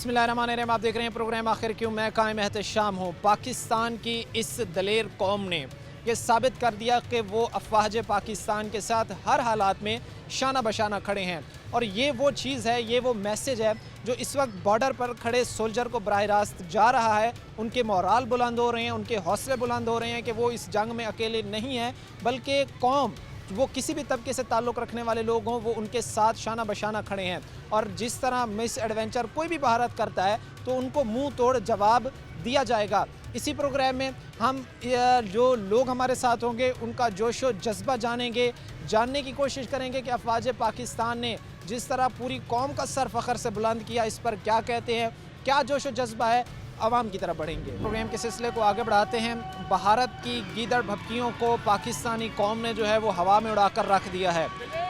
बिस्मिल्लाहिर्रहमानिर्रहीम। आप देख रहे हैं प्रोग्राम आखिर क्यों। मैं कायम एहतशाम हूँ। पाकिस्तान की इस दलेर कौम ने ये साबित कर दिया कि वो अफवाज पाकिस्तान के साथ हर हालात में शाना बशाना खड़े हैं। और ये वो चीज़ है, ये वो मैसेज है जो इस वक्त बॉर्डर पर खड़े सोल्जर को बराह रास्त जा रहा है। उनके मोराल बुलंद हो रहे हैं, उनके हौसले बुलंद हो रहे हैं कि वो इस जंग में अकेले नहीं हैं, बल्कि कौम, वो किसी भी तबके से ताल्लुक़ रखने वाले लोग हों, वो उनके साथ शाना बशाना खड़े हैं। और जिस तरह मिस एडवेंचर कोई भी भारत करता है तो उनको मुंह तोड़ जवाब दिया जाएगा। इसी प्रोग्राम में हम जो लोग हमारे साथ होंगे उनका जोश व जज्बा जानेंगे, जानने की कोशिश करेंगे कि अफवाज पाकिस्तान ने जिस तरह पूरी कौम का सर फ़ख्र से बुलंद किया, इस पर क्या कहते हैं, क्या जोश व जज्बा है। आवाम की तरफ बढ़ेंगे। प्रोग्राम के सिलसिले को आगे बढ़ाते हैं। भारत की गीदड़ भपकियों को पाकिस्तानी कौम ने जो है वो हवा में उड़ाकर रख दिया है।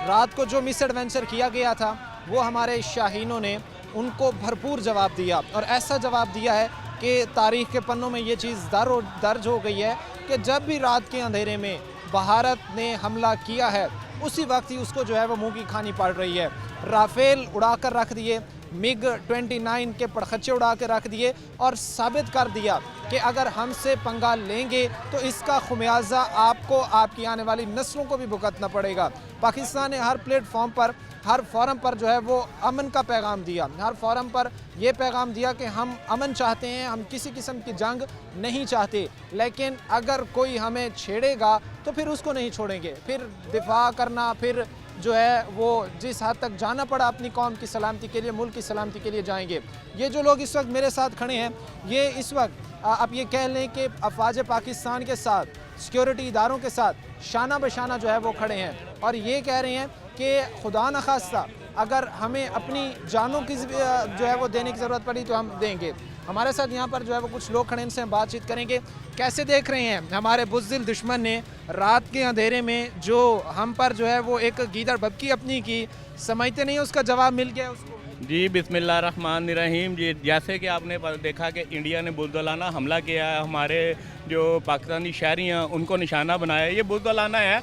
रात को जो मिस एडवेंचर किया गया था वो हमारे शाहीनों ने उनको भरपूर जवाब दिया, और ऐसा जवाब दिया है कि तारीख़ के पन्नों में ये चीज़ दर्ज हो गई है कि जब भी रात के अंधेरे में भारत ने हमला किया है उसी वक्त ही उसको जो है वो मुँह की खानी पड़ रही है। राफेल उड़ा कर रख दिए, मिग 29 के पड़खच्चे उड़ा के रख दिए, और साबित कर दिया कि अगर हमसे पंगा लेंगे तो इसका खुमियाजा आपको, आपकी आने वाली नस्लों को भी भुगतना पड़ेगा। पाकिस्तान ने हर प्लेटफॉर्म पर, हर फोरम पर जो है वो अमन का पैगाम दिया। हर फोरम पर ये पैगाम दिया कि हम अमन चाहते हैं, हम किसी किस्म की जंग नहीं चाहते, लेकिन अगर कोई हमें छेड़ेगा तो फिर उसको नहीं छोड़ेंगे। फिर दिफा करना, फिर जो है वो जिस हद तक जाना पड़ा अपनी कौम की सलामती के लिए, मुल्क की सलामती के लिए जाएंगे। ये जो लोग इस वक्त मेरे साथ खड़े हैं, ये इस वक्त आप ये कह लें कि अफवाज पाकिस्तान के साथ, सिक्योरिटी इदारों के साथ शाना बशाना जो है वो खड़े हैं, और ये कह रहे हैं कि खुदा न खास्ता अगर हमें अपनी जानों की जो है वो देने की ज़रूरत पड़ी तो हम देंगे। हमारे साथ यहाँ पर जो है वो कुछ लोग खड़े, इनसे हम बातचीत करेंगे। कैसे देख रहे हैं हमारे बुज़दिल दुश्मन ने रात के अंधेरे में जो हम पर जो है वो एक गीदड़ भपकी अपनी की, समझते नहीं उसका जवाब मिल गया उसको? जी बिस्मिल्लाहिर्रहमानिर्रहीम। जी, जैसे कि आपने देखा कि इंडिया ने बुज़दिलाना हमला किया है, हमारे जो पाकिस्तानी शहरी हैं उनको निशाना बनाया। ये बुज़दिलाना है,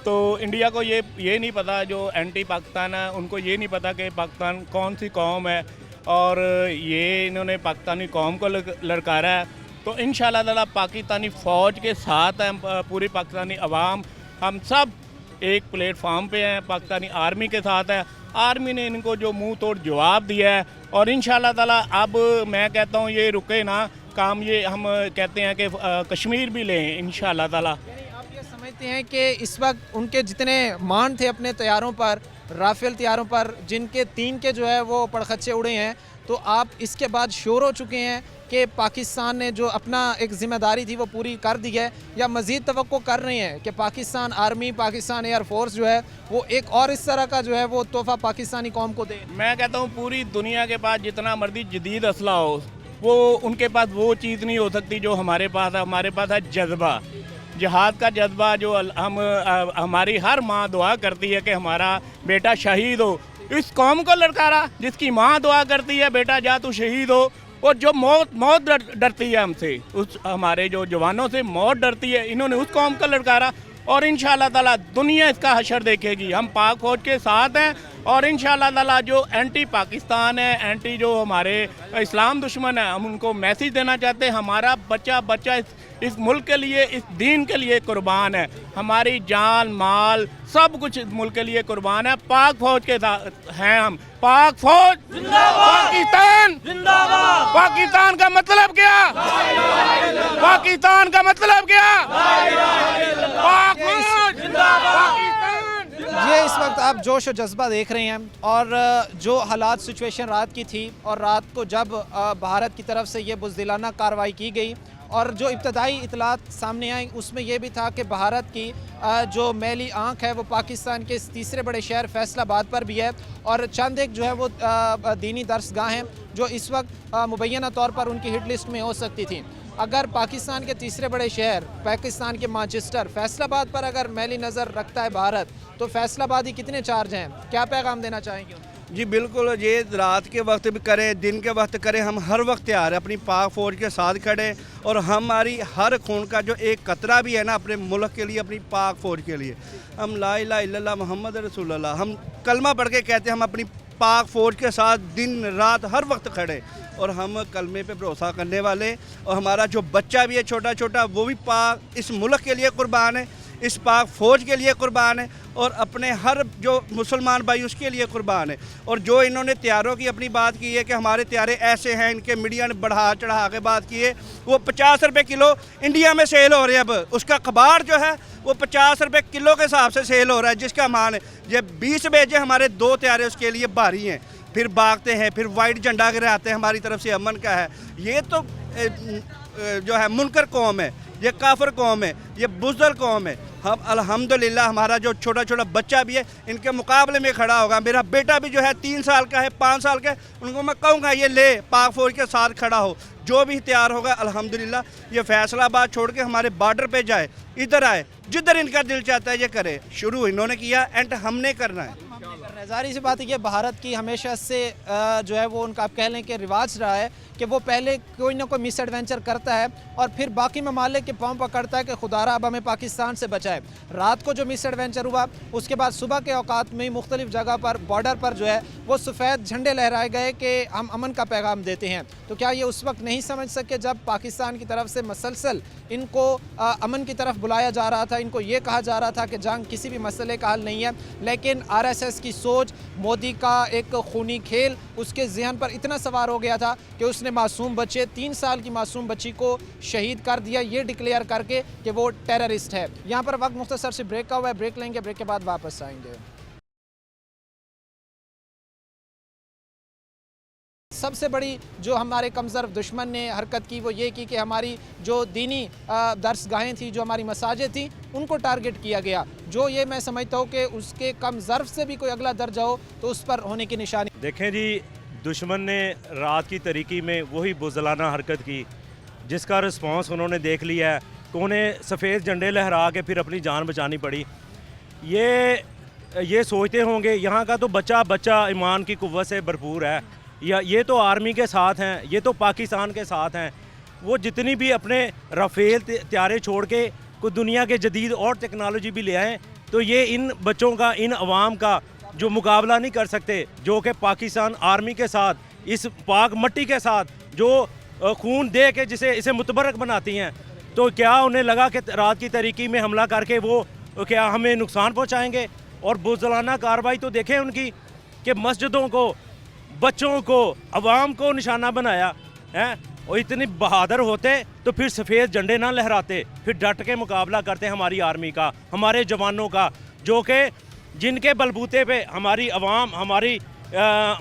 तो इंडिया को ये नहीं पता, जो एंटी पाकिस्तान है उनको ये नहीं पता कि पाकिस्तान कौन सी कौम है, और ये इन्होंने पाकिस्तानी कौम को ललकारा है। तो इंशाअल्लाह ताला पाकिस्तानी फ़ौज के साथ हैं, पूरी पाकिस्तानी अवाम, हम सब एक प्लेटफार्म पे हैं, पाकिस्तानी आर्मी के साथ है। आर्मी ने इनको जो मुंह तोड़ जवाब दिया है, और इंशाअल्लाह ताला अब मैं कहता हूँ ये रुके ना काम, ये हम कहते हैं कि कश्मीर भी लें इंशाअल्लाह ताला। समझते हैं कि इस वक्त उनके जितने मान थे अपने तैयारों पर, राफेल तैयारों पर, जिनके 3 के जो है वो पड़खच्चे उड़े हैं, तो आप इसके बाद श्योर हो चुके हैं कि पाकिस्तान ने जो अपना एक ज़िम्मेदारी थी वो पूरी कर दी है, या मज़ीद तवक्को कर रहे हैं कि Pakistan army, Pakistan air force जो है वो एक और इस तरह का जो है वो तोहफ़ा पाकिस्तानी कौम को दे? मैं कहता हूँ पूरी दुनिया के पास जितना मर्जी जदीद असला हो, वो उनके पास वो चीज़ नहीं हो सकती जो हमारे पास है। हमारे पास है जज्बा, जिहाद का जज्बा, जो हम हमारी हर माँ दुआ करती है कि हमारा बेटा शहीद हो। इस कौम को ललकारा जिसकी माँ दुआ करती है बेटा जा तू शहीद हो, और जो मौत डरती है हमसे, उस हमारे जो जवानों से मौत डरती है, इन्होंने उस कौम को ललकारा। और इंशाअल्लाह ताला दुनिया इसका हशर देखेगी। हम पाक फौज के साथ हैं, और इंशाअल्लाह ताला जो एंटी पाकिस्तान है, एंटी जो हमारे इस्लाम दुश्मन है, हम उनको मैसेज देना चाहते हैं हमारा बच्चा इस मुल्क के लिए, इस दीन के लिए कुर्बान है। हमारी जान माल सब कुछ इस मुल्क के लिए कुर्बान है। पाक फौज के साथ हैं हम। पाक फौज पाकिस्तान जिंदाबाद। पाकिस्तान का मतलब क्या? पाकिस्तान का मतलब क्या? पाक फौज जिंदाबाद। ये इस वक्त आप जोश और जज्बा देख रहे हैं, और जो हालात सिचुएशन रात की थी, और रात को जब भारत की तरफ से ये बुज़दिलाना कार्रवाई की गई, और जो इब्तदाई इतलात सामने आई उसमें यह भी था कि भारत की जो मैली आंख है वो पाकिस्तान के इस तीसरे बड़े शहर फैसलाबाद पर भी है, और चंद एक जो है वो दीनी दरसगाह हैं जो इस वक्त मुबैना तौर पर उनकी हिट लिस्ट में हो सकती थी। अगर पाकिस्तान के तीसरे बड़े शहर, पाकिस्तान के मैनचेस्टर, फैसलाबाद पर अगर मैली नज़र रखता है भारत, तो फैसलाबाद ही कितने चार्ज हैं? क्या पैगाम देना चाहेंगे? जी बिल्कुल, ये रात के वक्त भी करें, दिन के वक्त करें, हम हर वक्त तैयार हैं अपनी पाक फ़ौज के साथ खड़े, और हमारी हर खून का जो एक कतरा भी है ना अपने मुल्क के लिए, अपनी पाक फ़ौज के लिए, हम ला इलाहा इल्लल्लाह मुहम्मद रसूलुल्लाह, हम कलमा पढ़ के कहते हैं हम अपनी पाक फ़ौज के साथ दिन रात हर वक्त खड़े। اور ہم کلمے پہ بھروسہ کرنے والے، اور ہمارا جو بچہ بھی ہے چھوٹا چھوٹا وہ بھی پاک اس ملک کے لیے قربان ہے، اس پاک فوج کے لیے قربان ہے، اور اپنے ہر جو مسلمان بھائی اس کے لیے قربان ہے۔ اور جو انہوں نے تیاروں کی اپنی بات کی ہے کہ ہمارے تیارے ایسے ہیں، ان کے میڈیا نے بڑھا چڑھا کے بات کی ہے، وہ 50 روپے کلو انڈیا میں سیل ہو رہے ہیں۔ اب اس کا کباڑ جو ہے وہ 50 روپے کلو کے حساب سے سیل ہو رہا ہے، جس کا مان ہے یہ 20 بھیجے ہمارے 2 تیارے اس کے لیے بھاری ہیں، پھر بھاگتے ہیں، پھر وائٹ جھنڈا گراتے ہیں ہماری طرف سے امن کا ہے۔ یہ تو جو ہے منکر قوم ہے، یہ کافر قوم ہے، یہ بزدل قوم ہے۔ ہم الحمدللہ ہمارا جو چھوٹا چھوٹا بچہ بھی ہے ان کے مقابلے میں کھڑا ہوگا۔ میرا بیٹا بھی جو ہے 3 سال کا ہے، 5 سال کا ہے، ان کو میں کہوں گا یہ لے پاک فوج کے ساتھ کھڑا ہو۔ جو بھی تیار ہوگا الحمدللہ یہ فیصل آباد چھوڑ کے ہمارے بارڈر پہ جائے، ادھر آئے، جدھر ان کا دل چاہتا ہے یہ کرے۔ شروع انہوں نے کیا، اینڈ ہم نے کرنا ہے۔ ظاہر سی بات ہے کہ بھارت کی ہمیشہ سے جو ہے وہ ان کا آپ کہہ لیں کہ رواج رہا ہے کہ وہ پہلے کوئی نہ کوئی مس ایڈونچر کرتا ہے اور پھر باقی ممالک کے پاؤں پکڑتا ہے کہ خدا را اب ہمیں پاکستان سے بچائے۔ رات کو جو مس ایڈونچر ہوا اس کے بعد صبح کے اوقات میں مختلف جگہ پر بارڈر پر جو ہے وہ سفید جھنڈے لہرائے گئے کہ ہم امن کا پیغام دیتے ہیں۔ تو کیا یہ اس وقت نہیں سمجھ سکے جب پاکستان کی طرف سے مسلسل ان کو امن کی طرف بلایا جا رہا تھا، ان کو یہ کہا جا رہا تھا کہ جنگ کسی بھی مسئلے کا حل نہیں ہے، لیکن RSS کی سوچ، مودی کا ایک خونی کھیل اس کے ذہن پر اتنا سوار ہو گیا تھا کہ اس نے معصوم بچے 3 سال کی معصوم بچی کو شہید کر دیا، یہ ڈکلیئر کر کے کہ وہ ٹیررسٹ ہے۔ یہاں پر وقت مختصر سے بریک کا ہوا ہے، بریک لیں گے، بریک کے بعد واپس آئیں گے۔ سب سے بڑی جو ہمارے کمزور دشمن نے حرکت کی وہ یہ کی کہ ہماری جو دینی درسگاہیں تھیں، جو ہماری مساجد تھیں، ان کو ٹارگٹ کیا گیا، جو یہ میں سمجھتا ہوں کہ اس کے کم ظرف سے بھی کوئی اگلا درجہ ہو تو اس پر ہونے کی نشانی۔ دیکھیں جی، دشمن نے رات کی تاریکی میں وہی بزدلانہ حرکت کی جس کا رسپانس انہوں نے دیکھ لیا ہے کہ انہیں سفید جھنڈے لہرا کے پھر اپنی جان بچانی پڑی۔ یہ سوچتے ہوں گے یہاں کا تو بچہ ایمان کی قوت سے بھرپور ہے، یا یہ تو آرمی کے ساتھ ہیں، یہ تو پاکستان کے ساتھ ہیں، وہ جتنی بھی اپنے رافیل طیارے چھوڑ کے کوئی دنیا کے جدید اور ٹیکنالوجی بھی لے آئیں تو یہ ان بچوں کا، ان عوام کا جو مقابلہ نہیں کر سکتے، جو کہ پاکستان آرمی کے ساتھ، اس پاک مٹی کے ساتھ جو خون دے کے اسے متبرک بناتی ہیں، تو کیا انہیں لگا کہ رات کی تاریکی میں حملہ کر کے وہ کیا ہمیں نقصان پہنچائیں گے؟ اور بزدلانہ کارروائی تو دیکھیں ان کی کہ مسجدوں کو، بچوں کو، عوام کو نشانہ بنایا ہے۔ اور اتنی بہادر ہوتے تو پھر سفید جھنڈے نہ لہراتے، پھر ڈٹ کے مقابلہ کرتے ہماری آرمی کا، ہمارے جوانوں کا، جو کہ جن کے بلبوتے پہ ہماری عوام، ہماری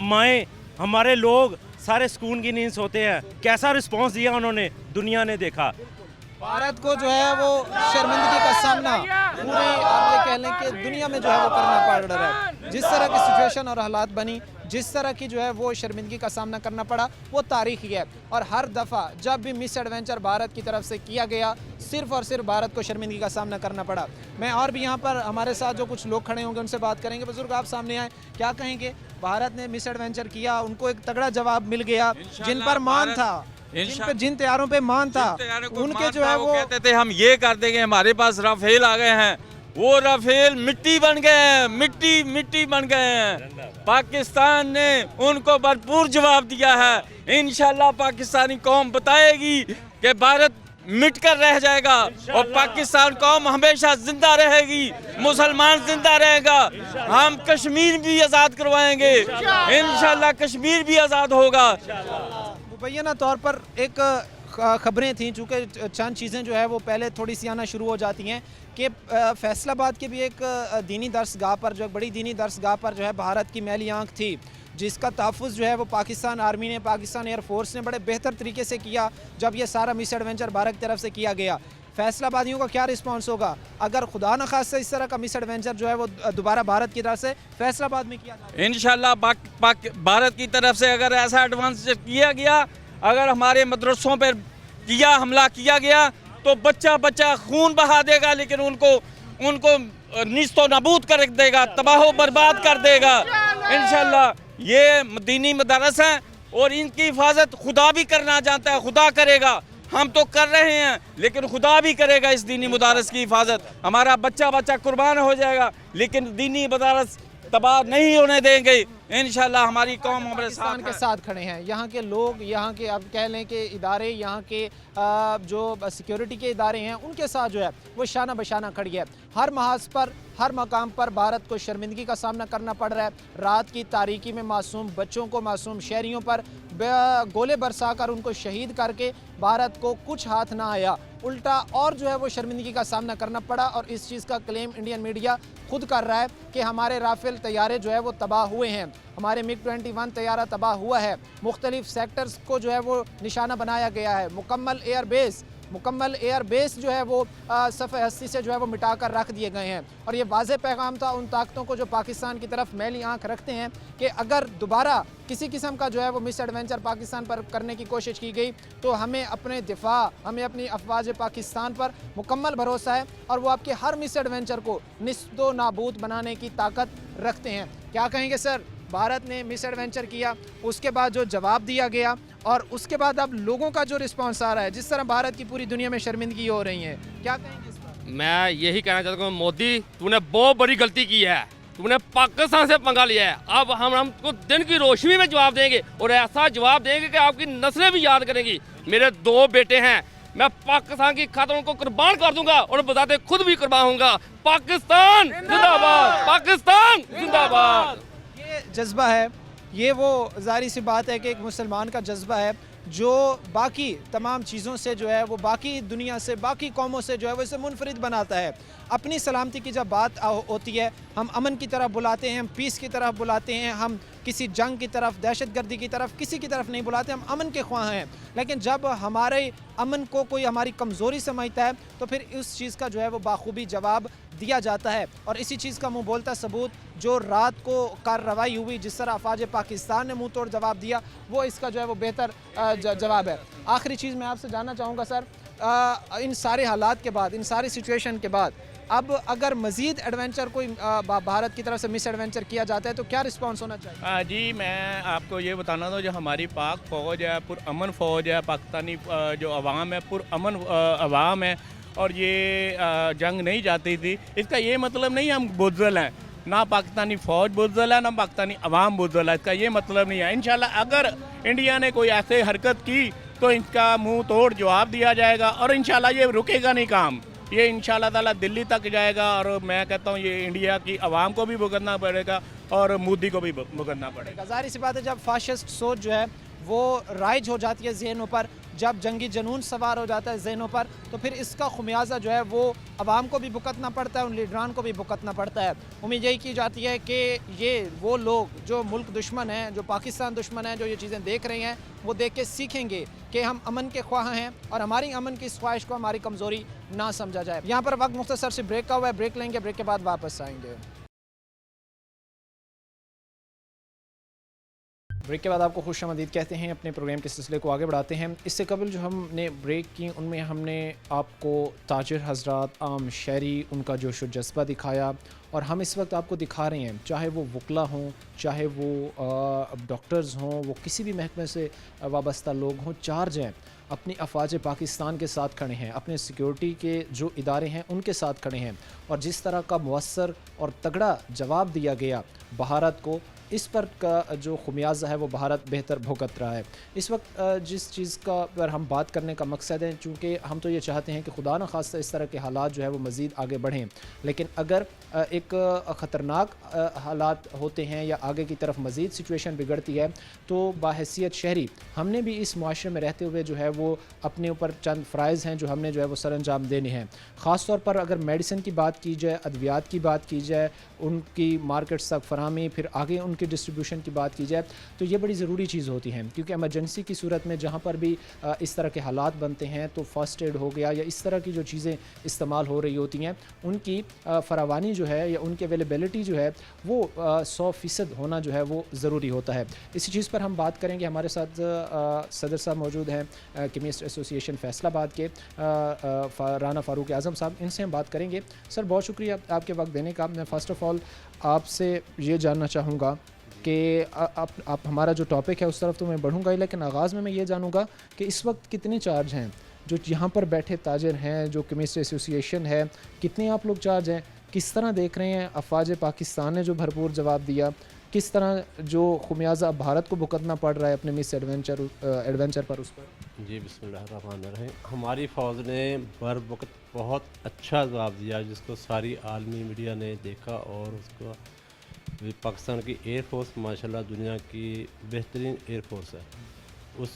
مائیں، ہمارے لوگ سارے سکون کی نیند سوتے ہیں۔ کیسا رسپانس دیا انہوں نے، دنیا نے دیکھا۔ بھارت کو جو ہے وہ شرمندگی کا سامنا پورے آپ یہ کہہ لیں کہ دنیا میں جو ہے وہ کرنا پڑ رہا ہے۔ جس طرح کی سچویشن اور حالات بنی، جس طرح کی جو ہے وہ شرمندگی کا سامنا کرنا پڑا، وہ تاریخی ہے، اور ہر دفعہ جب بھی مس ایڈونچر بھارت کی طرف سے کیا گیا صرف اور صرف بھارت کو شرمندگی کا سامنا کرنا پڑا۔ میں اور بھی یہاں پر ہمارے ساتھ جو کچھ لوگ کھڑے ہوں گے ان سے بات کریں گے۔ بزرگ آپ سامنے آئیں، کیا کہیں گے؟ بھارت نے مس ایڈونچر کیا، ان کو ایک تگڑا جواب مل گیا، جن پر مان تھا، جن تیاروں پہ مان تھا، ان کے جو ہے وہ کہتے تھے ہم یہ کر دیں گے، ہمارے پاس رافیل آ گئے ہیں، وہ رافیل مٹی بن گئے ہیں، مٹی بن گئے ہیں۔ پاکستان نے ان کو بھرپور جواب دیا ہے۔ انشاءاللہ پاکستانی قوم بتائے گی کہ بھارت مٹ کر رہ جائے گا اور پاکستان قوم ہمیشہ زندہ رہے گی، مسلمان زندہ رہے گا۔ ہم کشمیر بھی آزاد کروائیں گے، انشاءاللہ کشمیر بھی آزاد ہوگا۔ مبینہ طور پر ایک خبریں تھیں، چونکہ چند چیزیں جو ہے وہ پہلے تھوڑی سی آنا شروع ہو جاتی ہیں کہ فیصل آباد کے بھی ایک دینی درسگاہ پر، جو ایک بڑی دینی درسگاہ پر جو ہے بھارت کی میلی آنکھ تھی، جس کا تحفظ جو ہے وہ پاکستان آرمی نے، پاکستان ایئر فورس نے بڑے بہتر طریقے سے کیا جب یہ سارا مس ایڈونچر بھارت کی طرف سے کیا گیا۔ فیصل آبادیوں کا کیا رسپانس ہوگا اگر خدا نخواستہ اس طرح کا مس ایڈونچر جو ہے وہ دوبارہ بھارت کی طرف سے فیصل آباد میں کیا جائے؟ انشاءاللہ بھارت کی طرف سے اگر ایسا ایڈوانس کیا گیا، اگر ہمارے مدرسوں پر حملہ کیا گیا تو بچہ خون بہا دے گا، لیکن ان کو نیست و نابود کر دے گا، تباہ و برباد کر دے گا۔ انشاءاللہ یہ دینی مدارس ہیں اور ان کی حفاظت خدا بھی کرنا جانتا ہے، خدا کرے گا۔ ہم تو کر رہے ہیں لیکن خدا بھی کرے گا اس دینی مدارس کی حفاظت۔ ہمارا بچہ قربان ہو جائے گا لیکن دینی مدارس تباہ نہیں ہونے دیں گے इंशाल्लाह हमारी कौम हमारे पाकिस्तान साथ के है। साथ खड़े हैं। यहाँ के लोग, यहाँ के अब कह लें कि इदारे, यहाँ के जो सिक्योरिटी के इदारे हैं, उनके साथ जो है वो शाना बशाना खड़ी है। हर महाज पर, हर मकाम पर भारत को शर्मिंदगी का सामना करना पड़ रहा है। रात की तारीकी में मासूम बच्चों को, मासूम शहरियों पर गोले बरसा कर उनको शहीद करके भारत को कुछ हाथ ना आया, उल्टा और जो है वो शर्मिंदगी का सामना करना पड़ा। और इस चीज़ का क्लेम इंडियन मीडिया खुद कर रहा है कि हमारे राफेल तैयारे जो है वो तबाह हुए हैं, हमारे मिग 21 तैयारा तबाह हुआ है, मुख्तलिफ सेक्टर्स को जो है वो निशाना बनाया गया है, मुकम्मल एयर बेस जो है वो सफ़े हस्ती से जो है वो मिटा कर रख दिए गए हैं। और ये वाज़ेह पैगाम था उन ताकतों को जो पाकिस्तान की तरफ मैली आंख रखते हैं कि अगर दोबारा किसी किस्म का जो है वो मिस एडवेंचर पाकिस्तान पर करने की कोशिश की गई तो हमें अपने दिफा, हमें अपनी अफवाज पाकिस्तान पर मुकम्मल भरोसा है और वो आपके हर मिस एडवेंचर को निस्तो नाबूद बनाने की ताकत रखते हैं। क्या कहेंगे सर, भारत ने मिस एडवेंचर किया, उसके बाद जो जवाब दिया गया और उसके बाद अब लोगों का जो रिस्पांस आ रहा है, जिस तरह भारत की पूरी दुनिया में शर्मिंदगी हो रही है, क्या कहेंगे इस पर? मैं यही कहना चाहता हूँ, मोदी तूने बहुत बड़ी गलती की है, तूने पाकिस्तान से पंगा लिया है। अब हम हमको दिन की रोशनी में जवाब देंगे और ऐसा जवाब देंगे कि आपकी नस्लें भी याद करेंगी। मेरे 2 बेटे हैं, मैं पाकिस्तान की खातिर उनको कुर्बान कर दूंगा और बताते खुद भी कुर्बान होऊंगा। पाकिस्तान जिंदाबाद, पाकिस्तान जिंदाबाद। ये जज्बा है, ये वो ज़ाहिर सी बात है कि एक मुसलमान का जज्बा है जो बाकी तमाम चीज़ों से जो है वो, बाकी दुनिया से, बाकी कौमों से जो है वो इसे मुनफरिद बनाता है। अपनी सलामती की जब बात होती है, हम अमन की तरफ बुलाते हैं, हम पीस की तरफ बुलाते हैं, हम किसी जंग की तरफ, दहशतगर्दी की तरफ, किसी की तरफ नहीं बुलाते, हम अमन के ख्वाह हैं। लेकिन जब हमारे अमन को कोई हमारी कमज़ोरी समझता है तो फिर उस चीज़ का जो है वो बाखूबी जवाब दिया जाता है। और इसी चीज़ का मुँह बोलता सबूत जो रात को कार्रवाई हुई, जिस तरह अफवाज पाकिस्तान ने मुँह तोड़ जवाब दिया, वो इसका जो है वो बेहतर जवाब है। आखिरी चीज़ मैं आपसे जानना चाहूँगा सर, इन सारे हालात के बाद, इन सारी सिचुएशन के बाद, अब अगर मज़ीद एडवेंचर कोई भारत की तरफ से मिस एडवेंचर किया जाता है तो क्या रिस्पांस होना चाहिए? जी, मैं आपको ये बताना था, जो हमारी पाक फ़ौज है, पुरअमन फ़ौज है, पाकिस्तानी जो अवाम है पुरअमन अवाम है और ये जंग नहीं जाती थी। इसका ये मतलब नहीं हम बुज़दिल हैं, ना पाकिस्तानी फ़ौज बुज़दिल है, ना पाकिस्तानी अवाम बुज़दिल है, इसका ये मतलब नहीं है। इंशाल्लाह अगर इंडिया ने कोई ऐसे हरकत की तो इसका मुंह तोड़ जवाब दिया जाएगा और इंशाल्लाह ये रुकेगा नहीं काम, ये इंशाल्लाह ताला दिल्ली तक जाएगा। और मैं कहता हूँ ये इंडिया की आवाम को भी भुगतना पड़ेगा और मोदी को भी भुगतना पड़ेगा। ज़ाहिर सी बात है, जब फाशिस्ट सोच जो है वो राइज हो जाती है ज़हनों पर, जब जंगी जनून सवार हो जाता है ज़हनों पर, तो फिर इसका खुमियाजा जो है वो आवाम को भी भुगतना पड़ता है, उन लीडरान को भी भुगतना पड़ता है। उम्मीद यही की जाती है कि ये वो लोग जो मुल्क दुश्मन हैं, जो पाकिस्तान दुश्मन हैं, जो ये चीज़ें देख रहे हैं, वो देख के सीखेंगे कि हम अमन के ख्वाह हैं और हमारी अमन की इस ख्वाहिश को हमारी कमज़ोरी ना समझा जाए। यहाँ पर वक्त मुख्तसर से ब्रेक का हुआ है, ब्रेक लेंगे, ब्रेक के बाद वापस आएंगे। ब्रेक के बाद आपको खुशामदीद कहते हैं, अपने प्रोग्राम के सिलसिले को आगे बढ़ाते हैं। इससे कबल जो हमने ब्रेक की उनमें हमने आपको ताजिर हजरात, आम शहरी, उनका जोश व जज्बा दिखाया और हम इस वक्त आपको दिखा रहे हैं, चाहे वो वकला हों, चाहे वो डॉक्टर्स हों, वो किसी भी महकमे से वाबस्ता लोग हों, चार्ज हैं, अपनी अफवाज पाकिस्तान के साथ खड़े हैं, अपने सिक्योरिटी के जो इदारे हैं उनके साथ खड़े हैं। और जिस तरह का मुअस्सर और तगड़ा जवाब दिया गया भारत को, इस पर का जो खुमियाजा है वो भारत बेहतर भुगत रहा है। इस वक्त जिस चीज़ का पर हम बात करने का मकसद है, चूँकि हम तो ये चाहते हैं कि खुदा न खास्ता इस तरह के हालात जो है वो मज़ीद आगे बढ़ें, लेकिन अगर एक ख़तरनाक हालात होते हैं या आगे की तरफ मज़ीद सिचुएशन बिगड़ती है तो बाहैसियत शहरी हमने भी इस मुआशरे में रहते हुए जो है वो अपने ऊपर चंद फ़राइज़ हैं जो हमने जो है वो सर अंजाम देने हैं। ख़ास तौर पर अगर मेडिसिन की बात की जाए, अद्वियात की बात की जाए, उनकी मार्केट्स तक फराहमी, फिर आगे उनकी डिस्ट्रीब्यूशन की बात की जाए, तो ये बड़ी ज़रूरी चीज़ होती है। क्योंकि एमरजेंसी की सूरत में जहाँ पर भी इस तरह के हालात बनते हैं तो फ़र्स्ट एड हो गया या इस तरह की जो चीज़ें इस्तेमाल हो रही होती हैं, उनकी फरावानी जो है या उनकी अवेलेबिलिटी जो है वो 100% होना जो है वो ज़रूरी होता है। इसी चीज़ पर हम बात करेंगे। हमारे साथ सदर साहब मौजूद हैं केमिस्ट एसोसिएशन फैसलाबाद के, राना फ़ारूक आज़म साहब, इनसे हम बात करेंगे। सर बहुत शुक्रिया आपके वक्त देने का। मैं फ़र्स्ट ऑफ़ ऑल आपसे ये जानना चाहूँगा कि आप हमारा जो टॉपिक है उस तरफ तो मैं बढ़ूँगा ही, लेकिन आगाज़ में मैं ये जानूँगा कि इस वक्त कितने चार्ज हैं जो यहाँ पर बैठे ताजिर हैं, जो केमिस्ट एसोसिएशन है, कितने आप लोग चार्ज हैं, किस तरह देख रहे हैं? अफवाज पाकिस्तान ने जो भरपूर जवाब दिया, किस तरह जो खुमियाजा भारत को भुगतना पड़ रहा है अपने मिस एडवेंचर पर, उस पर। जी बिस्मिल्लाहिर्रहमानिर्रहीम। हमारी फ़ौज ने बर वक्त बहुत अच्छा जवाब दिया, जिसको सारी आलमी मीडिया ने देखा, और उसको पाकिस्तान की एयर फोर्स माशाल्लाह दुनिया की बेहतरीन एयर फोर्स है। उस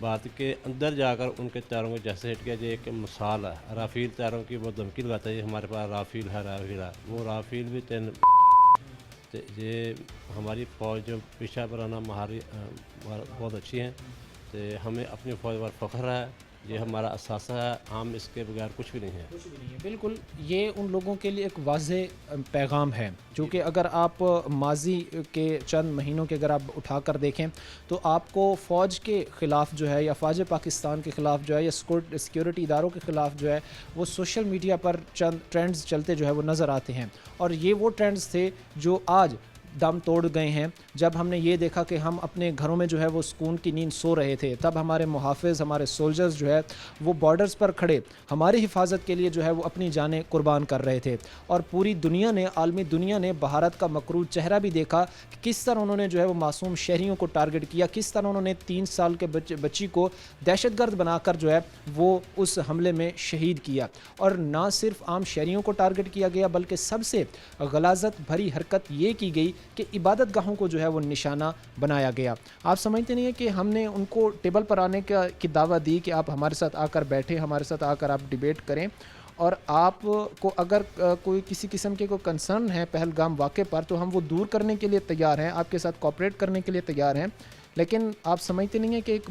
बात के अंदर जाकर उनके तैयारों को जैसे हिट किया, जो एक मिसाल है राफेल तैयारों की, वो धमकी लगाता है हमारे पास राफेल है, वो राफेल भी तीन ये हमारी फ़ौज जो पेशा वराना महारी बहुत अच्छी हैं, तो हमें अपनी फ़ौज पर फ़ख्र है, ये हमारा असासा है, हम इसके बगैर कुछ भी नहीं है। कुछ भी नहीं है, बिल्कुल। ये उन लोगों के लिए एक वाज़ेह पैगाम है, जो कि अगर आप माजी के चंद महीनों के अगर आप उठाकर देखें तो आपको फ़ौज के ख़िलाफ़ जो है, या फ़ौज पाकिस्तान के ख़िलाफ़ जो है, या सिक्योरिटी इदारों के ख़िलाफ़ जो है, वो सोशल मीडिया पर चंद ट्रेंड्स चलते जो है वो नज़र आते हैं। और ये वो ट्रेंड्स थे जो आज दम तोड़ गए हैं। जब हमने ये देखा कि हम अपने घरों में जो है वो सुकून की नींद सो रहे थे, तब हमारे मुहाफ़िज़, हमारे सोल्जर्स जो है वो बॉर्डर्स पर खड़े हमारी हिफाजत के लिए जो है वो अपनी जानें कुर्बान कर रहे थे। और पूरी दुनिया ने, आलमी दुनिया ने भारत का मकरूज चेहरा भी देखा कि किस तरह उन्होंने जो है वो मासूम शहरियों को टारगेट किया, किस तरह उन्होंने 3 साल के बच्ची को दहशतगर्द बनाकर जो है वो उस हमले में शहीद किया। और ना सिर्फ आम शहरियों को टारगेट किया गया, बल्कि सबसे गलाजत भरी हरकत ये की गई कि इबादत गाहों को जो है वो निशाना बनाया गया। आप समझते नहीं है कि हमने उनको टेबल पर आने की दावत दी कि आप हमारे साथ आकर बैठे, हमारे साथ आकर आप डिबेट करें, और आपको अगर कोई किसी किस्म के कोई कंसर्न है पहलगाम वाक़े पर, तो हम वो दूर करने के लिए तैयार हैं, आपके साथ कोऑपरेट करने के लिए तैयार हैं। लेकिन आप समझते नहीं हैं कि एक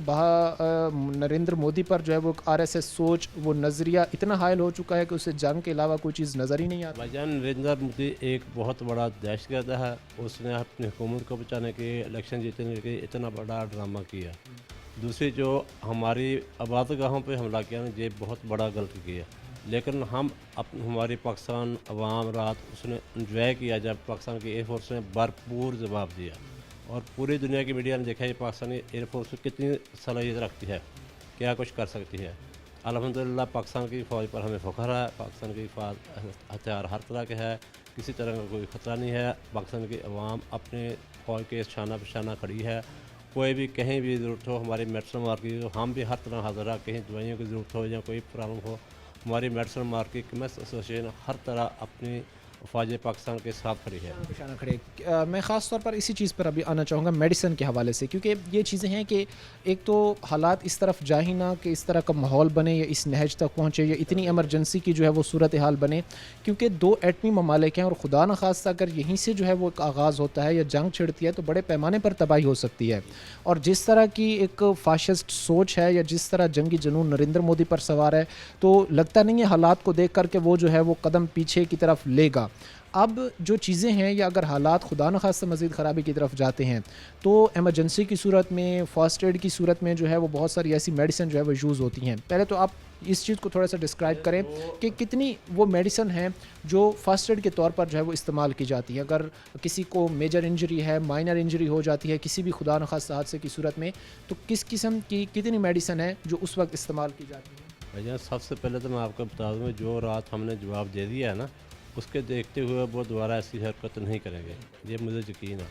नरेंद्र मोदी पर जो है वो आरएसएस सोच, वो नज़रिया इतना हायल हो चुका है कि उसे जंग के अलावा कोई चीज़ नज़र ही नहीं आती। भाईजान, नरेंद्र मोदी एक बहुत बड़ा दहशतगर्द है। उसने अपनी हुकूमत को बचाने के, इलेक्शन जीतने के इतना बड़ा ड्रामा किया। दूसरी जो हमारी आबाद गाहों पर हमला किया ना, ये बहुत बड़ा गलती किया। लेकिन हम हमारी पाकिस्तान अवाम रात उसने इंजॉय किया जब पाकिस्तान की एयरफोर्स ने भरपूर जवाब दिया, और पूरी दुनिया की मीडिया ने देखा है पाकिस्तानी एयरफोर्स कितनी सलाहियत रखती है, क्या कुछ कर सकती है। अल्हम्दुलिल्लाह पाकिस्तान की फ़ौज पर हमें फ़ख्र है। पाकिस्तान की हथियार हर तरह के है, किसी तरह का कोई ख़तरा नहीं है। पाकिस्तान की अवाम अपने फ़ौज के शाना बशाना खड़ी है। कोई भी कहीं भी ज़रूरत हो, हमारी मेडिसिन मार्केट हो, हम भी हर तरह हाजिर है। कहीं दवाइयों की ज़रूरत हो या कोई प्रॉब्लम हो, हमारी मेडिसिन मार्केट केमिस्ट एसोसिएशन हर तरह अपनी फ़ौज पाकिस्तान के साथ खड़ी है। निशाना खड़े। मैं ख़ास तौर पर इसी चीज़ पर अभी आना चाहूँगा मेडिसिन के हवाले से, क्योंकि ये चीज़ें हैं कि एक तो हालात इस तरफ जा ही ना कि इस तरह का माहौल बने या इस नहज तक पहुँचे या इतनी एमरजेंसी की जो है वो सूरत हाल बने, क्योंकि 2 एटमी ममालिक हैं, और खुदा न खास्ता अगर यहीं से जो है वो एक आगाज़ होता है या जंग छिड़ती है तो बड़े पैमाने पर तबाही हो सकती है। और जिस तरह की एक फ़ाशिस्ट सोच है या जिस तरह जंगी जुनून नरेंद्र मोदी पर सवार है, तो लगता नहीं है हालात को देख कर के वो जो है वो कदम पीछे की तरफ लेगा। अब जो चीज़ें हैं, या अगर हालात खुदा न खास्ता मज़ीद ख़राबी की तरफ जाते हैं, तो एमरजेंसी की सूरत में, फ़र्स्ट एड की सूरत में जो है वो बहुत सारी ऐसी मेडिसिन जो है वो यूज़ होती हैं। पहले तो आप इस चीज़ को थोड़ा सा डिस्क्राइब करें कि कितनी वो मेडिसिन हैं जो फ़र्स्ट एड के तौर पर जो है वो इस्तेमाल की जाती है। अगर किसी को मेजर इंजरी है, माइनर इंजरी हो जाती है किसी भी खुदा न खास्ता हादसे की सूरत में, तो किस किस्म की कितनी मेडिसिन है जो उस वक्त इस्तेमाल की जाती है? भैया, सबसे पहले तो मैं आपको बता दूँ, जो रात हमने जवाब दे दिया है ना, उसके देखते हुए वो दोबारा ऐसी हरकत नहीं करेंगे, ये मुझे यकीन है।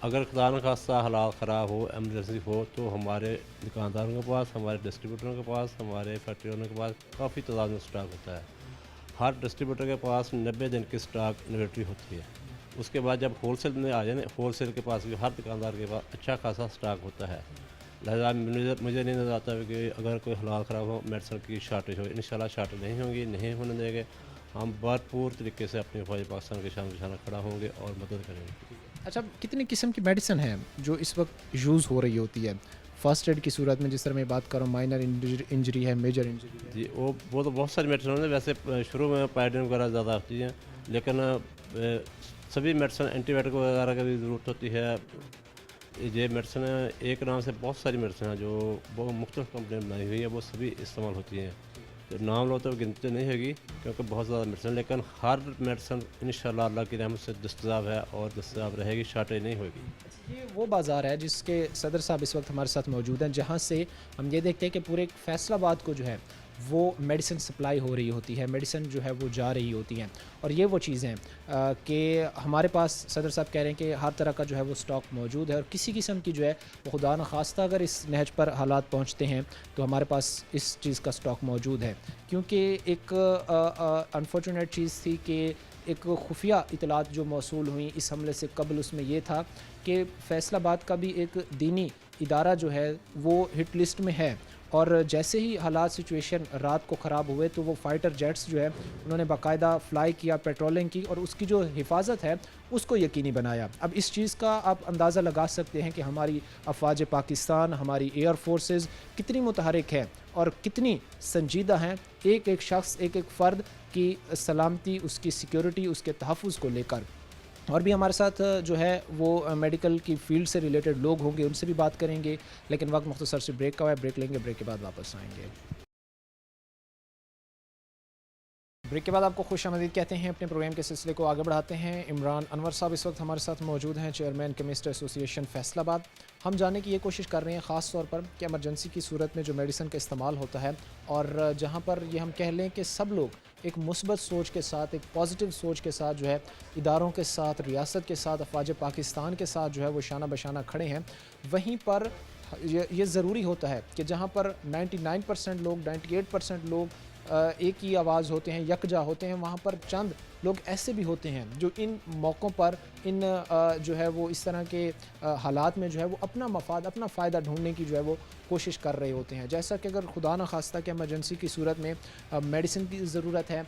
अगर खुदा न खास्ता हालात ख़राब हो, एमरजेंसी हो, तो हमारे दुकानदारों के पास, हमारे डिस्ट्रीब्यूटरों के पास, हमारे फैक्ट्रियों के पास काफ़ी तादाद में स्टॉक होता है। हर डिस्ट्रीब्यूटर के पास 90 दिन की स्टॉक इन्वेंट्री होती है। उसके बाद जब होलसेल में आ जाए ना, होलसेल के पास भी हर दुकानदार के पास अच्छा खासा स्टॉक होता है। लिहाजा मुझे नहीं नज़र आता कि अगर कोई हालात ख़राब हो, मेडिसिन की शार्टेज हो। इंशाल्लाह शार्टेज नहीं होंगी, नहीं होने देंगे। हम भरपूर तरीके से अपनी फ़ौज पाकिस्तान के शान निशाना खड़ा होंगे और मदद करेंगे। अच्छा, कितनी किस्म की मेडिसिन है जो इस वक्त यूज़ हो रही होती है फ़र्स्ट एड की सूरत में? जिस तरह मैं बात कर रहा हूँ, माइनर इंजरी है, मेजर इंजरी है। जी, वो तो बहुत सारी मेडिसिन है। वैसे शुरू में पायडिन वगैरह ज़्यादा होती हैं, लेकिन सभी मेडिसिन एंटीबायोटिक वगैरह की भी ज़रूरत होती है। ये मेडिसिन एक नाम से बहुत सारी मेडिसिन है जो बहुत मुख्तलिफ कंपनी बनाई हुई है, वो सभी इस्तेमाल होती हैं। तो नाम लो तो गिनती नहीं होगी क्योंकि बहुत ज़्यादा मेडिसिन, लेकिन हर मेडिसिन इंशाल्लाह अल्लाह की रहमत से दस्तयाब है और दस्तयाब रहेगी, शार्टेज नहीं होगी। ये वो बाज़ार है जिसके सदर साहब इस वक्त हमारे साथ मौजूद हैं, जहाँ से हम ये देखते हैं कि पूरे फैसलाबाद को जो है وہ میڈیسن سپلائی ہو رہی ہوتی ہے, میڈیسن جو ہے وہ جا رہی ہوتی ہیں. اور یہ وہ چیزیں ہیں کہ ہمارے پاس صدر صاحب کہہ رہے ہیں کہ ہر طرح کا جو ہے وہ سٹاک موجود ہے, اور کسی قسم کی جو ہے وہ خدا نخواستہ اگر اس نہج پر حالات پہنچتے ہیں تو ہمارے پاس اس چیز کا سٹاک موجود ہے. کیونکہ ایک انفارچونیٹ چیز تھی کہ ایک خفیہ اطلاعات جو موصول ہوئیں اس حملے سے قبل, اس میں یہ تھا کہ فیصل آباد کا بھی ایک دینی ادارہ جو ہے وہ ہٹ لسٹ میں ہے, اور جیسے ہی حالات سچویشن رات کو خراب ہوئے تو وہ فائٹر جیٹس جو ہے انہوں نے باقاعدہ فلائی کیا, پیٹرولنگ کی, اور اس کی جو حفاظت ہے اس کو یقینی بنایا. اب اس چیز کا آپ اندازہ لگا سکتے ہیں کہ ہماری افواج پاکستان, ہماری ایئر فورسز کتنی متحرک ہے اور کتنی سنجیدہ ہیں ایک ایک شخص, ایک ایک فرد کی سلامتی, اس کی سیکیورٹی, اس کے تحفظ کو لے کر. اور بھی ہمارے ساتھ جو ہے وہ میڈیکل کی فیلڈ سے ریلیٹڈ لوگ ہوں گے, ان سے بھی بات کریں گے, لیکن وقت مختصر سے بریک کا ہے, بریک لیں گے, بریک کے بعد واپس آئیں گے. بریک کے بعد آپ کو خوش آمدید کہتے ہیں. اپنے پروگرام کے سلسلے کو آگے بڑھاتے ہیں. عمران انور صاحب اس وقت ہمارے ساتھ موجود ہیں, چیئرمین کیمسٹ ایسوسی ایشن فیصل آباد. ہم جاننے کی یہ کوشش کر رہے ہیں خاص طور پر کہ ایمرجنسی کی صورت میں جو میڈیسن کا استعمال ہوتا ہے, اور جہاں پر یہ ہم کہہ لیں کہ سب لوگ ایک مثبت سوچ کے ساتھ, ایک پازیٹیو سوچ کے ساتھ جو ہے اداروں کے ساتھ, ریاست کے ساتھ, افواج پاکستان کے ساتھ جو ہے وہ شانہ بشانہ کھڑے ہیں, وہیں پر یہ ضروری ہوتا ہے کہ جہاں پر 99% لوگ, 98% لوگ ایک ہی آواز ہوتے ہیں, یکجا ہوتے ہیں, وہاں پر چند لوگ ایسے بھی ہوتے ہیں جو ان موقعوں پر ان جو ہے وہ اس طرح کے حالات میں جو ہے وہ اپنا مفاد, اپنا فائدہ ڈھونڈنے کی جو ہے وہ کوشش کر رہے ہوتے ہیں. جیسا کہ اگر خدا نخواستہ کہ ایمرجنسی کی صورت میں میڈیسن کی ضرورت ہے,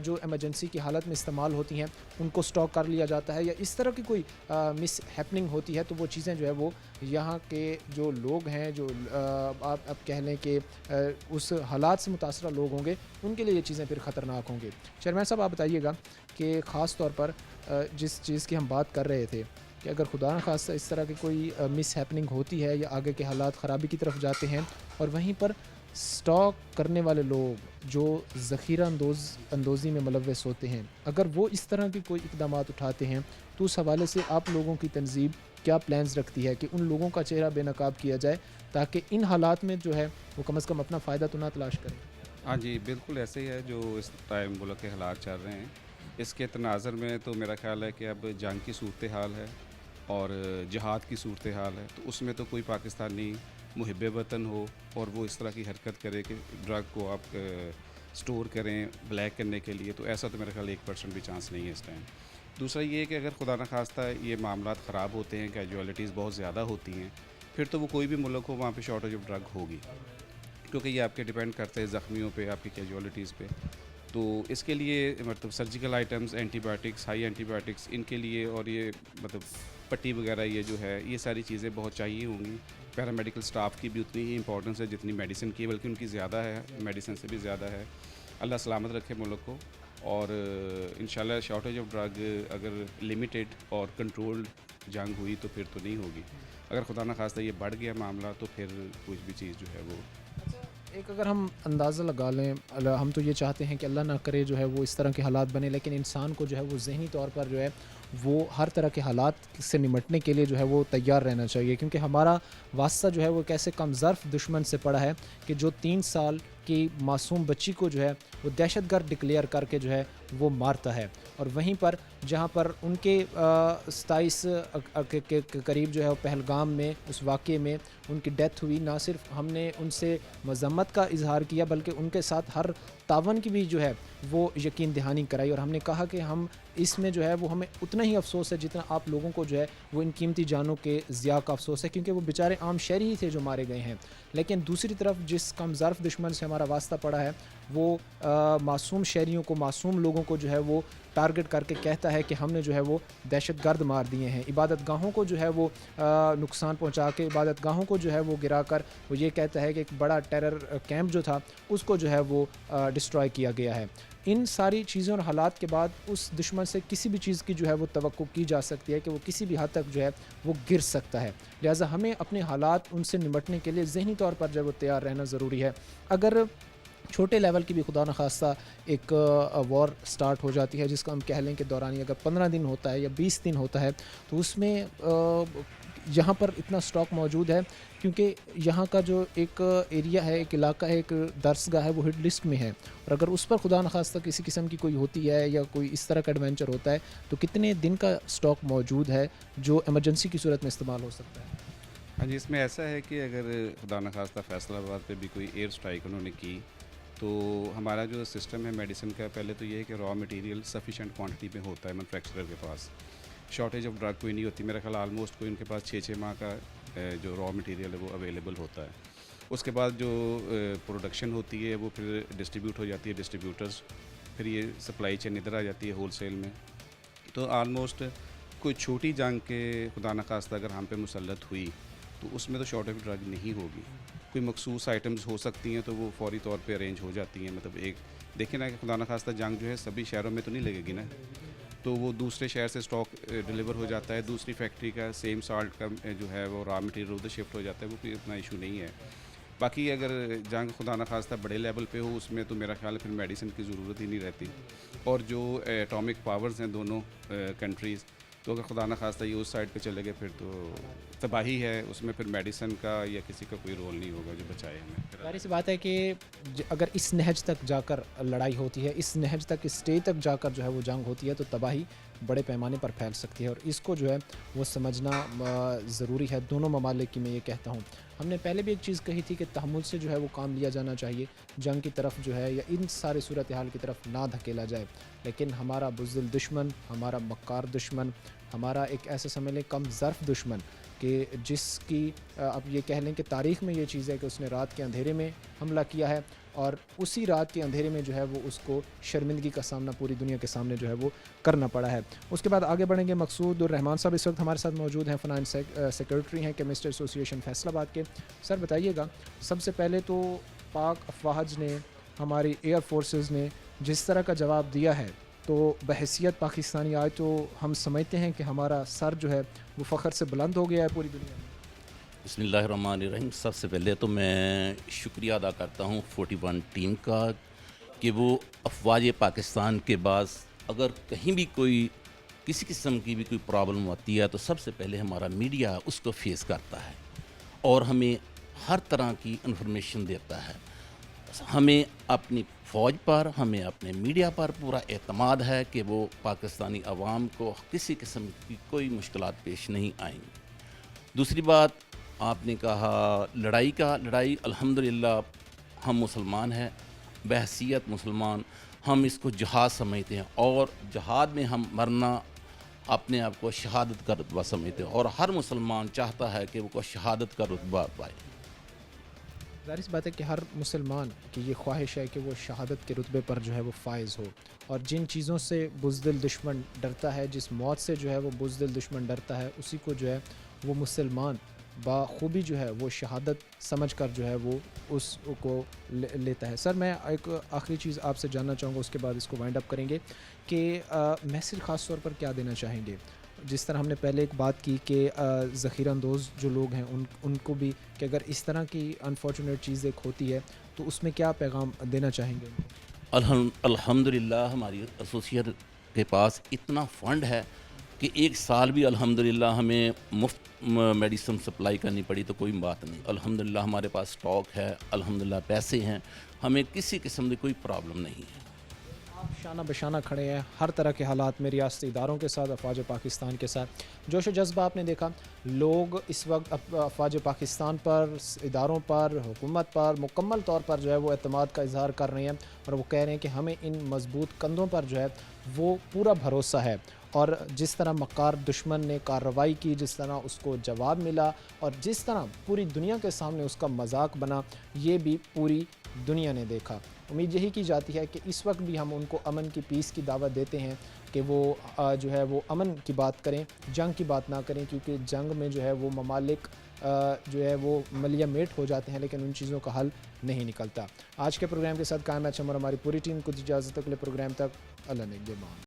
جو ایمرجنسی کی حالت میں استعمال ہوتی ہیں ان کو سٹاک کر لیا جاتا ہے, یا اس طرح کی کوئی مس ہیپننگ ہوتی ہے, تو وہ چیزیں جو ہے وہ یہاں کے جو لوگ ہیں, جو آپ کہہ لیں کہ اس حالات سے متاثرہ لوگ ہوں گے, ان کے لیے یہ چیزیں پھر خطرناک ہوں گے. چیئرمین صاحب آپ بتائیے گا کہ خاص طور پر جس چیز کی ہم بات کر رہے تھے کہ اگر خدا نخواستہ اس طرح کی کوئی مس ہیپننگ ہوتی ہے یا آگے کے حالات خرابی کی طرف جاتے ہیں, اور وہیں پر سٹاک کرنے والے لوگ جو ذخیرہ اندوزی میں ملوث ہوتے ہیں, اگر وہ اس طرح کی کوئی اقدامات اٹھاتے ہیں تو اس حوالے سے آپ لوگوں کی تنظیم کیا پلانز رکھتی ہے کہ ان لوگوں کا چہرہ بے نقاب کیا جائے تاکہ ان حالات میں جو ہے وہ کم از کم اپنا فائدہ تو نہ تلاش کریں؟ ہاں جی بالکل ایسے ہی ہے جو اس ٹائم ملک کے حالات چل رہے ہیں. اس کے تناظر میں تو میرا خیال ہے کہ اب جنگ کی صورتحال ہے اور جہاد کی صورتحال ہے, تو اس میں تو کوئی پاکستانی محب وطن ہو اور وہ اس طرح کی حرکت کرے کہ ڈرگ کو آپ سٹور کریں بلیک کرنے کے لیے, تو ایسا تو میرا خیال 1% بھی چانس نہیں ہے اس ٹائم. دوسرا یہ کہ اگر خدا نخواستہ یہ معاملات خراب ہوتے ہیں, کیجوالٹیز بہت زیادہ ہوتی ہیں, پھر تو وہ کوئی بھی ملک ہو وہاں پہ شارٹیج آف ڈرگ ہوگی, کیونکہ یہ آپ کے ڈیپینڈ کرتے ہیں زخمیوں پہ, آپ کی کیجوالٹیز پہ. تو اس کے لیے مطلب surgical items, antibiotics, high antibiotics, ان کے لیے, اور یہ مطلب پٹی وغیرہ یہ جو ہے یہ ساری چیزیں بہت چاہیے ہوں گی. پیرامیڈیکل سٹاف کی بھی اتنی ہی امپورٹنس ہے جتنی میڈیسن کی, بلکہ ان کی زیادہ ہے, میڈیسن سے بھی زیادہ ہے. اللہ سلامت رکھے ملک کو, اور انشاءاللہ شارٹیج آف ڈرگ اگر لمیٹیڈ اور کنٹرولڈ جنگ ہوئی تو پھر تو نہیں ہوگی. اگر خدا نخواستہ یہ بڑھ گیا معاملہ تو پھر کچھ بھی چیز جو ہے وہ ایک اگر ہم اندازہ لگا لیں, ہم تو یہ چاہتے ہیں کہ اللہ نہ کرے جو ہے وہ اس طرح کے حالات بنے, لیکن انسان کو جو ہے وہ ذہنی طور پر جو ہے وہ ہر طرح کے حالات سے نمٹنے کے لیے جو ہے وہ تیار رہنا چاہیے, کیونکہ ہمارا واسطہ جو ہے وہ کیسے کم ظرف دشمن سے پڑا ہے کہ جو 3 سال کی معصوم بچی کو جو ہے وہ دہشت گرد ڈکلیئر کر کے جو ہے وہ مارتا ہے, اور وہیں پر جہاں پر ان کے 27 کے قریب جو ہے پہلگام میں اس واقعے میں ان کی ڈیتھ ہوئی, نہ صرف ہم نے ان سے مذمت کا اظہار کیا بلکہ ان کے ساتھ ہر تعاون کی بھی جو ہے وہ یقین دہانی کرائی, اور ہم نے کہا کہ ہم اس میں جو ہے وہ ہمیں اتنا ہی افسوس ہے جتنا آپ لوگوں کو جو ہے وہ ان قیمتی جانوں کے ضیاع کا افسوس ہے, کیونکہ وہ بیچارے عام شہری ہی تھے جو مارے گئے ہیں. لیکن دوسری طرف جس کم ظرف دشمن سے ہمارا واسطہ پڑا ہے وہ معصوم شہریوں کو, معصوم لوگوں کو جو ہے وہ ٹارگٹ کر کے کہتا ہے کہ ہم نے جو ہے وہ دہشت گرد مار دیے ہیں, عبادت گاہوں کو جو ہے وہ نقصان پہنچا کے, عبادت گاہوں کو جو ہے وہ گرا کر وہ یہ کہتا ہے کہ ایک بڑا ٹیرر کیمپ جو تھا اس کو جو ہے وہ ڈسٹرائے کیا گیا ہے. ان ساری چیزوں اور حالات کے بعد اس دشمن سے کسی بھی چیز کی جو ہے وہ توقع کی جا سکتی ہے کہ وہ کسی بھی حد تک جو ہے وہ گر سکتا ہے. لہٰذا ہمیں اپنے حالات ان سے نمٹنے کے لیے ذہنی طور پر جو ہے وہ تیار رہنا ضروری ہے. اگر چھوٹے لیول کی بھی خدا نخواستہ ایک وار سٹارٹ ہو جاتی ہے, جس کو ہم کہہ لیں کہ دورانی اگر 15 دن ہوتا ہے یا 20 دن ہوتا ہے, تو اس میں یہاں پر اتنا سٹاک موجود ہے کیونکہ یہاں کا جو ایک ایریا ہے، ایک علاقہ ہے، ایک درسگاہ ہے، وہ ہٹ لسٹ میں ہے، اور اگر اس پر خدا نخواستہ کسی قسم کی کوئی ہوتی ہے یا کوئی اس طرح کا ایڈونچر ہوتا ہے تو کتنے دن کا سٹاک موجود ہے جو ایمرجنسی کی صورت میں استعمال ہو سکتا ہے؟ ہاں جی، اس میں ایسا ہے کہ اگر خدا نخواستہ فیصل آباد پہ بھی کوئی ایئر اسٹرائک انہوں نے کی تو ہمارا جو سسٹم ہے میڈیسن کا، پہلے تو یہ ہے کہ را مٹیریل سفیشینٹ کوانٹٹی میں ہوتا ہے مینوفیکچرر کے پاس، شارٹیج آف ڈرگ کوئی نہیں ہوتی. میرا خیال آلموسٹ کوئی ان کے پاس 6 ماہ کا جو را مٹیریل ہے وہ اویلیبل ہوتا ہے. اس کے بعد جو پروڈکشن ہوتی ہے وہ پھر ڈسٹریبیوٹ ہو جاتی ہے ڈسٹریبیوٹرز، پھر یہ سپلائی چین ادھر آ جاتی ہے ہول سیل میں. تو آلموسٹ کوئی چھوٹی جنگ کے خدا نخواستہ اگر ہم پہ مسلط ہوئی تو اس میں تو شارٹیج آف ڈرگ نہیں ہوگی. کوئی مخصوص آئٹمز ہو سکتی ہیں تو وہ فوری طور پہ ارینج ہو جاتی ہیں. مطلب ایک دیکھیں نا کہ خدا نخواستہ جنگ جو ہے سبھی شہروں میں تو نہیں لگے گی نا، تو وہ دوسرے شہر سے اسٹاک ڈلیور ہو جاتا ہے، دوسری فیکٹری کا سیم سالٹ کا جو ہے وہ را مٹیریل ادھر شفٹ ہو جاتا ہے، وہ کوئی اتنا ایشو نہیں ہے. باقی اگر جنگ خدا نخواستہ بڑے لیول پہ ہو اس میں تو میرا خیال ہے پھر میڈیسن کی ضرورت ہی نہیں رہتی. اور جو ایٹامک پاورز ہیں دونوں کنٹریز، تو اگر خدا نخواستہ یہ اس سائڈ پہ چلے گئے پھر تو تباہی ہے، اس میں پھر میڈیسن کا یا کسی کا کوئی رول نہیں ہوگا جو بچائے ہمیں. ظاہر سی بات ہے کہ اگر اس نہج تک جا کر لڑائی ہوتی ہے، اس نہج تک، اس اسٹیج تک جا کر جو ہے وہ جنگ ہوتی ہے تو تباہی بڑے پیمانے پر پھیل سکتی ہے، اور اس کو جو ہے وہ سمجھنا ضروری ہے دونوں ممالک کی. میں یہ کہتا ہوں، ہم نے پہلے بھی ایک چیز کہی تھی کہ تحمل سے جو ہے وہ کام لیا جانا چاہیے، جنگ کی طرف جو ہے یا ان سارے صورتحال کی طرف نہ دھکیلا جائے. لیکن ہمارا بزدل دشمن، ہمارا مکار دشمن، ہمارا ایک ایسا سمجھ لیں کم ظرف دشمن کہ جس کی اب یہ کہہ لیں کہ تاریخ میں یہ چیز ہے کہ اس نے رات کے اندھیرے میں حملہ کیا ہے، اور اسی رات کے اندھیرے میں جو ہے وہ اس کو شرمندگی کا سامنا پوری دنیا کے سامنے جو ہے وہ کرنا پڑا ہے. اس کے بعد آگے بڑھیں گے. مقصود الرحمان صاحب اس وقت ہمارے ساتھ موجود ہیں، فنانس سیکرٹری ہیں کیمسٹ ایسوسی ایشن فیصل آباد کے. سر بتائیے گا، سب سے پہلے تو پاک افواج نے، ہماری ایئر فورسز نے جس طرح کا جواب دیا ہے تو بحیثیت پاکستانی آج تو ہم سمجھتے ہیں کہ ہمارا سر جو ہے وہ فخر سے بلند ہو گیا ہے پوری دنیا میں. بسم اللہ الرحمن الرحیم. سب سے پہلے تو میں شکریہ ادا کرتا ہوں 41 ٹیم کا کہ وہ افواج پاکستان کے بعد اگر کہیں بھی کوئی کسی قسم کی بھی کوئی پرابلم ہوتی ہے تو سب سے پہلے ہمارا میڈیا اس کو فیس کرتا ہے اور ہمیں ہر طرح کی انفارمیشن دیتا ہے. ہمیں اپنی فوج پر، ہمیں اپنے میڈیا پر پورا اعتماد ہے کہ وہ پاکستانی عوام کو کسی قسم کی کوئی مشکلات پیش نہیں آئیں گی. دوسری بات آپ نے کہا لڑائی الحمدللہ ہم مسلمان ہیں، بحیثیت مسلمان ہم اس کو جہاد سمجھتے ہیں، اور جہاد میں ہم مرنا اپنے آپ کو شہادت کا رتبہ سمجھتے ہیں، اور ہر مسلمان چاہتا ہے کہ وہ شہادت کا رتبہ پائے. ظاہر سی بات ہے کہ ہر مسلمان کی یہ خواہش ہے کہ وہ شہادت کے رتبے پر جو ہے وہ فائز ہو، اور جن چیزوں سے بزدل دشمن ڈرتا ہے، جس موت سے جو ہے وہ بزدل دشمن ڈرتا ہے، اسی کو جو ہے وہ مسلمان بخوبی جو ہے وہ شہادت سمجھ کر جو ہے وہ اس کو لیتا ہے. سر میں ایک آخری چیز آپ سے جاننا چاہوں گا، اس کے بعد اس کو وائنڈ اپ کریں گے کہ میسج خاص طور پر کیا دینا چاہیں گے. جس طرح ہم نے پہلے ایک بات کی کہ ذخیرہ اندوز جو لوگ ہیں ان کو بھی کہ اگر اس طرح کی انفارچونیٹ چیز ایک ہوتی ہے تو اس میں کیا پیغام دینا چاہیں گے؟ الحمدللہ ہماری ایسوسیٹ کے پاس اتنا فنڈ ہے کہ ایک سال بھی الحمدللہ ہمیں مفت میڈیسن سپلائی کرنی پڑی تو کوئی بات نہیں. الحمدللہ ہمارے پاس سٹاک ہے، الحمدللہ پیسے ہیں، ہمیں کسی قسم کی کوئی پرابلم نہیں ہے. آپ شانہ بشانہ کھڑے ہیں ہر طرح کے حالات میں، ریاستی اداروں کے ساتھ، افواج پاکستان کے ساتھ. جوش و جذبہ آپ نے دیکھا، لوگ اس وقت افواج پاکستان پر، اداروں پر، حکومت پر مکمل طور پر جو ہے وہ اعتماد کا اظہار کر رہے ہیں، اور وہ کہہ رہے ہیں کہ ہمیں ان مضبوط کندھوں پر جو ہے وہ پورا بھروسہ ہے. اور جس طرح مکار دشمن نے کارروائی کی، جس طرح اس کو جواب ملا، اور جس طرح پوری دنیا کے سامنے اس کا مذاق بنا، یہ بھی پوری دنیا نے دیکھا. امید یہی کی جاتی ہے کہ اس وقت بھی ہم ان کو امن کی، پیس کی دعوت دیتے ہیں کہ وہ جو ہے وہ امن کی بات کریں، جنگ کی بات نہ کریں، کیونکہ جنگ میں جو ہے وہ ممالک جو ہے وہ ملیہ میٹ ہو جاتے ہیں، لیکن ان چیزوں کا حل نہیں نکلتا. آج کے پروگرام کے ساتھ قائم ہے اور ہماری پوری ٹیم کو اجازت، اگلے پروگرام تک اللہ نگہبان.